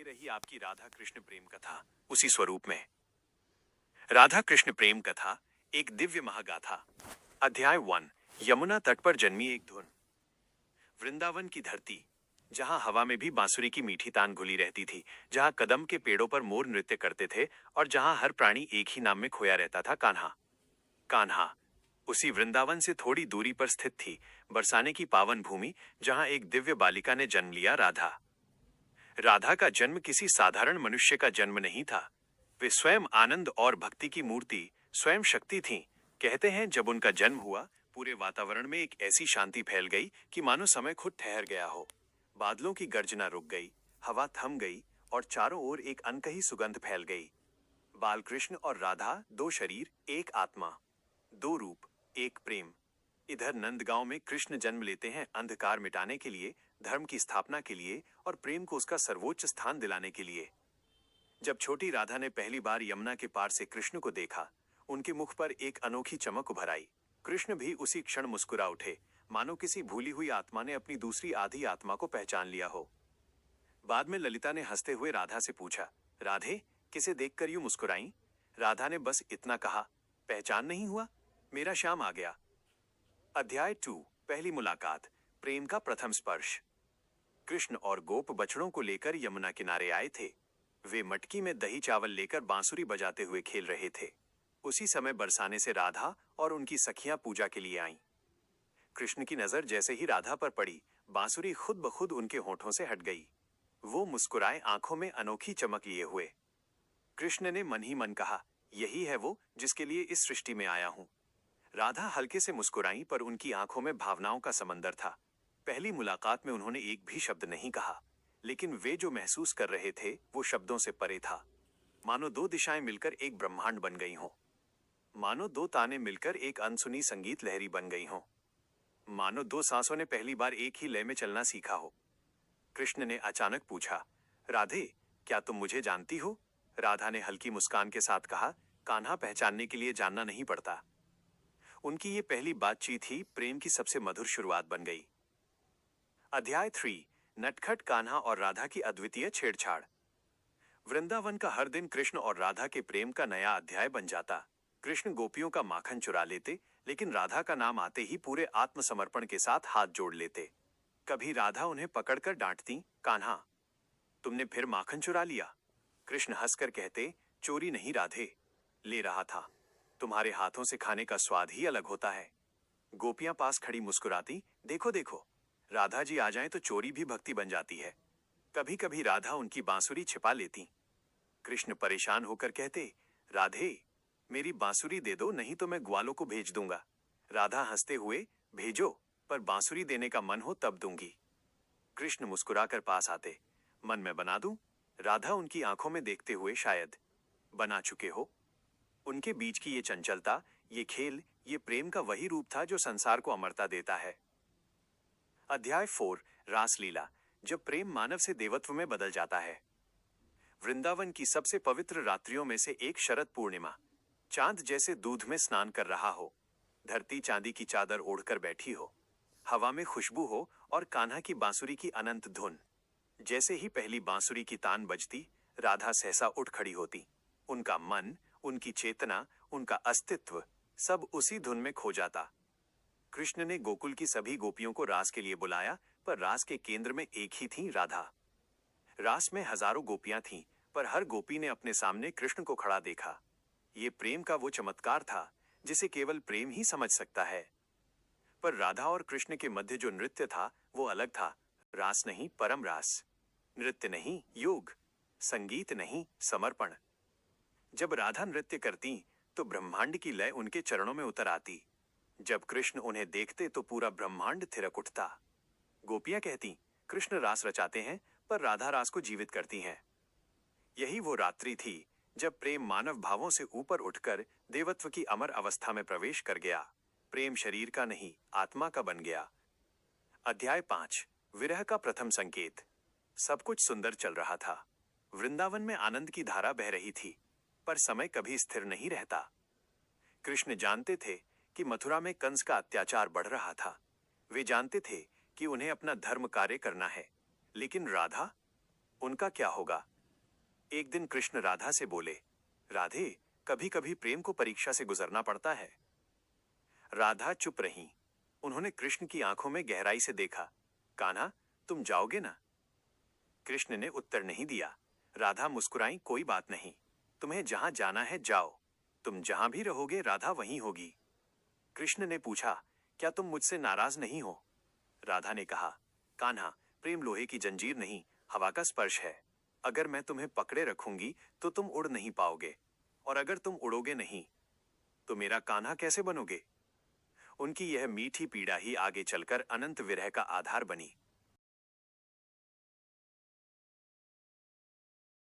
रही आपकी राधा कृष्ण प्रेम कथा उसी स्वरूप में। राधा कृष्ण प्रेम कथा एक दिव्य महागाथा। अध्याय 1। यमुना तट पर जन्मी एक धुन। वृंदावन की धरती, जहां हवा में भी बांसुरी की मीठी तान घुली रहती थी, जहां कदम के पेड़ों पर मोर नृत्य करते थे और जहां हर प्राणी एक ही नाम में खोया रहता था, कान्हा। कान्हा उसी वृंदावन से थोड़ी दूरी पर स्थित थी बरसाने की पावन भूमि, जहां एक दिव्य बालिका ने जन्म लिया, राधा। राधा का जन्म किसी साधारण मनुष्य का जन्म नहीं था। वे स्वयं आनंद और भक्ति की मूर्ति, स्वयं शक्ति थीं। कहते हैं जब उनका जन्म हुआ, पूरे वातावरण में एक ऐसी शांति फैल गई कि मानो समय खुद ठहर गया हो। बादलों की गर्जना रुक गई, हवा थम गई और चारों ओर एक अनकही सुगंध फैल गई। बालकृष्ण और राधा, दो शरीर, एक आत्मा, दो रूप, एक प्रेम। इधर नंदगांव में कृष्ण जन्म लेते हैं अंधकार मिटाने के लिए, धर्म की स्थापना के लिए और प्रेम को उसका सर्वोच्च स्थान दिलाने के लिए। जब छोटी राधा ने पहली बार यमुना के पार से कृष्ण को देखा, उनके मुख पर एक अनोखी चमक उभर आई। कृष्ण भी उसी क्षण मुस्कुरा उठे, मानो किसी भूली हुई आत्मा ने अपनी दूसरी आधी आत्मा को पहचान लिया हो। बाद में ललिता ने हंसते हुए राधा से पूछा, राधे, किसे देखकर यूं मुस्कुराई? राधा ने बस इतना कहा, पहचान नहीं हुआ? मेरा श्याम आ गया। अध्याय 2। पहली मुलाकात, प्रेम का प्रथम स्पर्श। कृष्ण और गोप बछड़ों को लेकर यमुना किनारे आए थे। वे मटकी में दही चावल लेकर बांसुरी बजाते हुए खेल रहे थे। उसी समय बरसाने से राधा और उनकी सखियां पूजा के लिए आईं। कृष्ण की नजर जैसे ही राधा पर पड़ी, बांसुरी खुद ब खुद उनके होठों से हट गई। वो मुस्कुराए, आंखों में अनोखी चमक लिए हुए। कृष्ण ने मन ही मन कहा, यही है वो जिसके लिए इस सृष्टि में आया हूं। राधा हल्के से मुस्कुराई, पर उनकी आंखों में भावनाओं का समंदर था। पहली मुलाकात में उन्होंने एक भी शब्द नहीं कहा, लेकिन वे जो महसूस कर रहे थे वो शब्दों से परे था। मानो दो दिशाएं मिलकर एक ब्रह्मांड बन गई हों। मानो दो ताने मिलकर एक अनसुनी संगीत लहरी बन गई हों। मानो दो सांसों ने पहली बार एक ही लय में चलना सीखा हो। कृष्ण ने अचानक पूछा, राधे, क्या तुम मुझे जानती हो? राधा ने हल्की मुस्कान के साथ कहा, कान्हा, पहचानने के लिए जानना नहीं पड़ता। उनकी ये पहली बातचीत ही प्रेम की सबसे मधुर शुरुआत बन गई। अध्याय 3। नटखट कान्हा और राधा की अद्वितीय छेड़छाड़। वृंदावन का हर दिन कृष्ण और राधा के प्रेम का नया अध्याय बन जाता। कृष्ण गोपियों का माखन चुरा लेते, लेकिन राधा का नाम आते ही पूरे आत्मसमर्पण के साथ हाथ जोड़ लेते। कभी राधा उन्हें पकड़कर डांटती, कान्हा, तुमने फिर माखन चुरा लिया। कृष्ण हंसकर कहते, चोरी नहीं राधे, ले रहा था। तुम्हारे हाथों से खाने का स्वाद ही अलग होता है। गोपियां पास खड़ी मुस्कुराती, देखो देखो, राधा जी आ जाएं तो चोरी भी भक्ति बन जाती है। कभी कभी राधा उनकी बांसुरी छिपा लेती। कृष्ण परेशान होकर कहते, राधे, मेरी बांसुरी दे दो, नहीं तो मैं ग्वालों को भेज दूंगा। राधा हंसते हुए, भेजो, पर बांसुरी देने का मन हो तब दूंगी। कृष्ण मुस्कुराकर पास आते, मन में बना दूं? राधा उनकी आंखों में देखते हुए, शायद बना चुके हो। उनके बीच की ये चंचलता, ये खेल, ये प्रेम का वही रूप था जो संसार को अमरता देता है। अध्याय 4। रासलीला, जब प्रेम मानव से देवत्व में बदल जाता है। वृंदावन की सबसे पवित्र रात्रियों में से एक शरद पूर्णिमा। चांद जैसे दूध में स्नान कर रहा हो, धरती चांदी की चादर ओढ़कर बैठी हो, हवा में खुशबू हो और कान्हा की बांसुरी की अनंत धुन। जैसे ही पहली बांसुरी की तान बजती, राधा सहसा उठ खड़ी होती। उनका मन, उनकी चेतना, उनका अस्तित्व सब उसी धुन में खो जाता। कृष्ण ने गोकुल की सभी गोपियों को रास के लिए बुलाया, पर रास के केंद्र में एक ही थी, राधा। रास में हजारों गोपियां थीं, पर हर गोपी ने अपने सामने कृष्ण को खड़ा देखा। ये प्रेम का वो चमत्कार था जिसे केवल प्रेम ही समझ सकता है। पर राधा और कृष्ण के मध्य जो नृत्य था वो अलग था। रास नहीं, परम रास। नृत्य नहीं, योग। संगीत नहीं, समर्पण। जब राधा नृत्य करती तो ब्रह्मांड की लय उनके चरणों में उतर आती। जब कृष्ण उन्हें देखते तो पूरा ब्रह्मांड थिरक उठता। गोपियां कहती, कृष्ण रास रचाते हैं, पर राधा रास को जीवित करती हैं। यही वो रात्रि थी जब प्रेम मानव भावों से ऊपर उठकर देवत्व की अमर अवस्था में प्रवेश कर गया। प्रेम शरीर का नहीं, आत्मा का बन गया। अध्याय 5। विरह का प्रथम संकेत। सब कुछ सुंदर चल रहा था। वृंदावन में आनंद की धारा बह रही थी, पर समय कभी स्थिर नहीं रहता। कृष्ण जानते थे कि मथुरा में कंस का अत्याचार बढ़ रहा था। वे जानते थे कि उन्हें अपना धर्म कार्य करना है, लेकिन राधा, उनका क्या होगा? एक दिन कृष्ण राधा से बोले, राधे, कभी कभी प्रेम को परीक्षा से गुजरना पड़ता है। राधा चुप रहीं। उन्होंने कृष्ण की आंखों में गहराई से देखा। कान्हा, तुम जाओगे ना? कृष्ण ने उत्तर नहीं दिया। राधा मुस्कुराई, कोई बात नहीं, तुम्हें जहां जाना है जाओ, तुम जहां भी रहोगे राधा वहीं होगी। कृष्ण ने पूछा, क्या तुम मुझसे नाराज नहीं हो? राधा ने कहा, कान्हा, प्रेम लोहे की जंजीर नहीं, हवा का स्पर्श है। अगर मैं तुम्हें पकड़े रखूंगी तो तुम उड़ नहीं पाओगे, और अगर तुम उड़ोगे नहीं तो मेरा कान्हा कैसे बनोगे? उनकी यह मीठी पीड़ा ही आगे चलकर अनंत विरह का आधार बनी।